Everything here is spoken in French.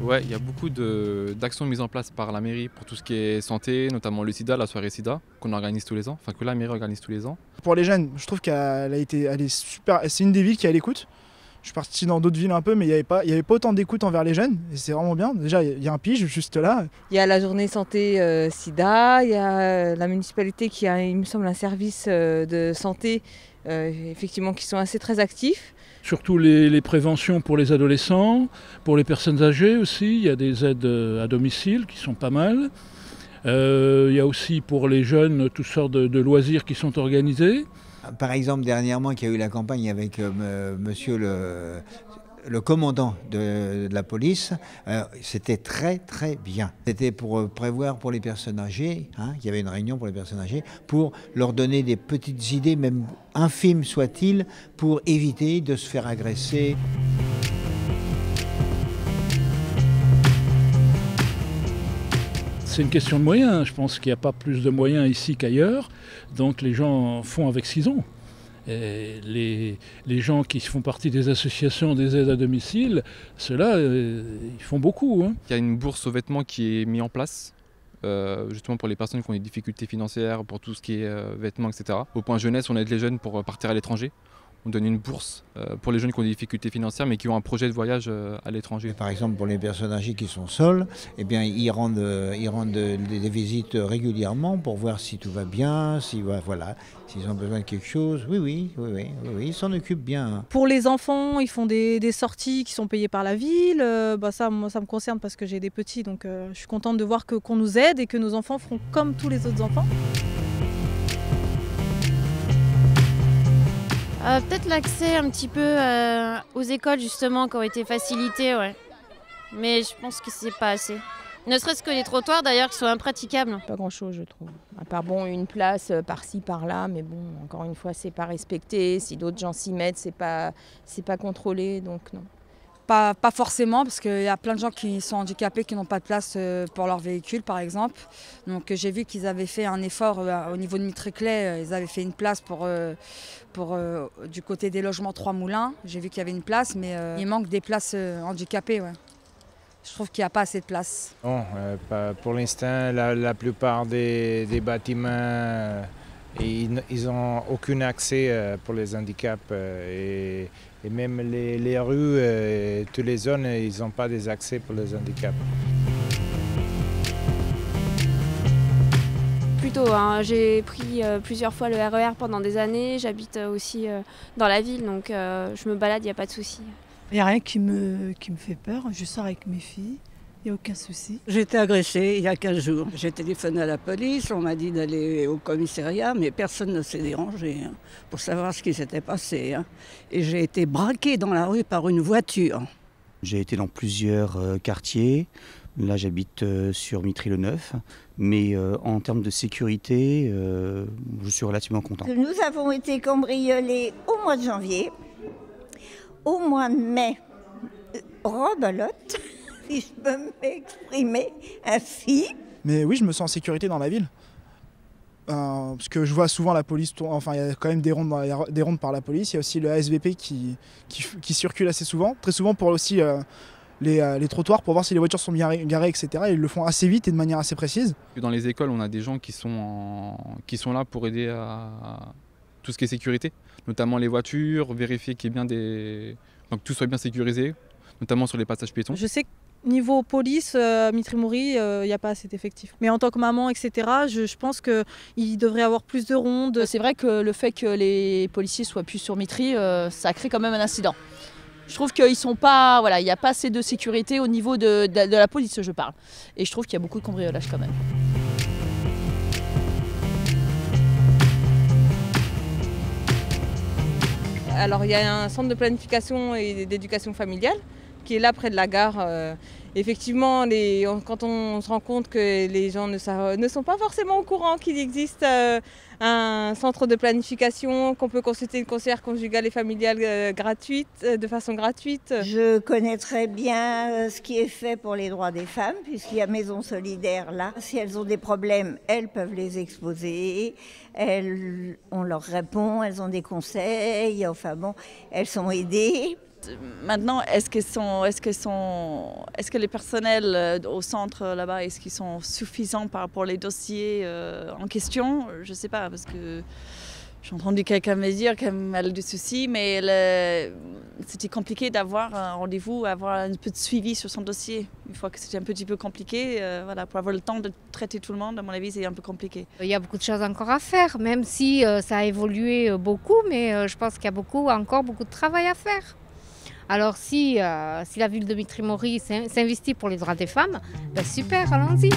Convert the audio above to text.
Ouais, il y a beaucoup d'actions mises en place par la mairie pour tout ce qui est santé, notamment le sida, la soirée sida, qu'on organise tous les ans, enfin que la mairie organise tous les ans. Pour les jeunes, je trouve elle est super. C'est une des villes qui est à l'écoute. Je suis parti dans d'autres villes un peu, mais il y avait pas autant d'écoute envers les jeunes. Et c'est vraiment bien. Déjà, il y a un pige juste là. Il y a la journée santé sida, il y a la municipalité qui a, il me semble, un service de santé, effectivement, qui sont assez très actifs. Surtout les préventions pour les adolescents, pour les personnes âgées aussi, il y a des aides à domicile qui sont pas mal. Il y a aussi pour les jeunes toutes sortes de loisirs qui sont organisés. Par exemple, dernièrement, qu'il y a eu la campagne avec monsieur le commandant de la police, c'était très très bien. C'était pour prévoir pour les personnes âgées, il y avait une réunion pour les personnes âgées, pour leur donner des petites idées, même infimes soient-ils, pour éviter de se faire agresser. C'est une question de moyens. Je pense qu'il n'y a pas plus de moyens ici qu'ailleurs. Donc les gens font avec ce qu'ils ont. Et les gens qui font partie des associations des aides à domicile, ceux-là, ils font beaucoup. Il y a une bourse aux vêtements qui est mise en place, justement pour les personnes qui ont des difficultés financières, pour tout ce qui est vêtements, etc. Au point jeunesse, on aide les jeunes pour partir à l'étranger. On donne une bourse pour les jeunes qui ont des difficultés financières mais qui ont un projet de voyage à l'étranger. Par exemple, pour les personnes âgées qui sont seules, eh bien, ils rendent des visites régulièrement pour voir si tout va bien, s'ils ont besoin de quelque chose. Oui, ils s'en occupent bien. Pour les enfants, ils font des sorties qui sont payées par la ville. Ça, moi, ça me concerne parce que j'ai des petits, donc je suis contente de voir qu'on nous aide et que nos enfants feront comme tous les autres enfants. Peut-être l'accès un petit peu aux écoles justement qui ont été facilitées, ouais. Mais je pense que c'est pas assez. Ne serait-ce que les trottoirs d'ailleurs qui sont impraticables. Pas grand-chose, je trouve. À part une place par-ci, par-là, mais bon, encore une fois, c'est pas respecté. Si d'autres gens s'y mettent, c'est pas contrôlé, donc non. Pas forcément, parce qu'il y a plein de gens qui sont handicapés qui n'ont pas de place pour leur véhicule, par exemple. Donc j'ai vu qu'ils avaient fait un effort au niveau de Mitré-Claye. Ils avaient fait une place pour du côté des logements Trois Moulins. J'ai vu qu'il y avait une place, mais il manque des places handicapées. Ouais. Je trouve qu'il n'y a pas assez de place. Bon, pour l'instant, la plupart des bâtiments, ils n'ont aucun accès pour les handicaps. Et même les rues, toutes les zones, ils n'ont pas des accès pour les handicaps. Plutôt, j'ai pris plusieurs fois le RER pendant des années. J'habite aussi dans la ville, donc je me balade, il n'y a pas de souci. Il n'y a rien qui me fait peur. Je sors avec mes filles. Il n'y a aucun souci. J'ai été agressée il y a 15 jours. J'ai téléphoné à la police, on m'a dit d'aller au commissariat, mais personne ne s'est dérangé pour savoir ce qui s'était passé. Et j'ai été braquée dans la rue par une voiture. J'ai été dans plusieurs quartiers. Là, j'habite sur Mitry-le-Neuf. Mais en termes de sécurité, je suis relativement content. Nous avons été cambriolés au mois de janvier, au mois de mai, rebelote. Si je peux m'exprimer ainsi. Mais oui, je me sens en sécurité dans la ville. Parce que je vois souvent la police, enfin il y a quand même des rondes par la police. Il y a aussi le ASVP qui circule assez souvent. Très souvent pour aussi les trottoirs, pour voir si les voitures sont bien garées, etc. Ils le font assez vite et de manière assez précise. Dans les écoles, on a des gens qui sont là pour aider à tout ce qui est sécurité. Notamment les voitures, vérifier qu'il y ait bien que tout soit bien sécurisé, notamment sur les passages piétons. Je sais que niveau police, Mitry-Mory, il n'y a pas assez d'effectifs. Mais en tant que maman, etc., je pense qu'il devrait y avoir plus de rondes. C'est vrai que le fait que les policiers soient plus sur Mitry, ça crée quand même un incident. Je trouve qu'ils sont pas, il n'y a pas assez de sécurité au niveau de la police, je parle. Et je trouve qu'il y a beaucoup de cambriolage quand même. Alors il y a un centre de planification et d'éducation familiale qui est là près de la gare. Effectivement, quand on se rend compte que les gens ne sont pas forcément au courant qu'il existe un centre de planification, qu'on peut consulter une conseillère conjugale et familiale de façon gratuite. Je connais très bien ce qui est fait pour les droits des femmes, puisqu'il y a Maison Solidaire là. Si elles ont des problèmes, elles peuvent les exposer. On leur répond, elles ont des conseils, enfin bon, elles sont aidées. Maintenant, est-ce que les personnels au centre là-bas, est-ce qu'ils sont suffisants par rapport aux dossiers en question? Je ne sais pas, parce que j'ai entendu quelqu'un me dire qu'elle a des soucis, mais c'était compliqué d'avoir un rendez-vous, avoir un peu de suivi sur son dossier. Une fois que c'était un petit peu compliqué, voilà, pour avoir le temps de traiter tout le monde, à mon avis, c'est un peu compliqué. Il y a beaucoup de choses encore à faire, même si ça a évolué beaucoup, mais je pense qu'il y a encore beaucoup de travail à faire. Alors si la ville de Mitry-Mory s'investit pour les droits des femmes, ben super, allons-y.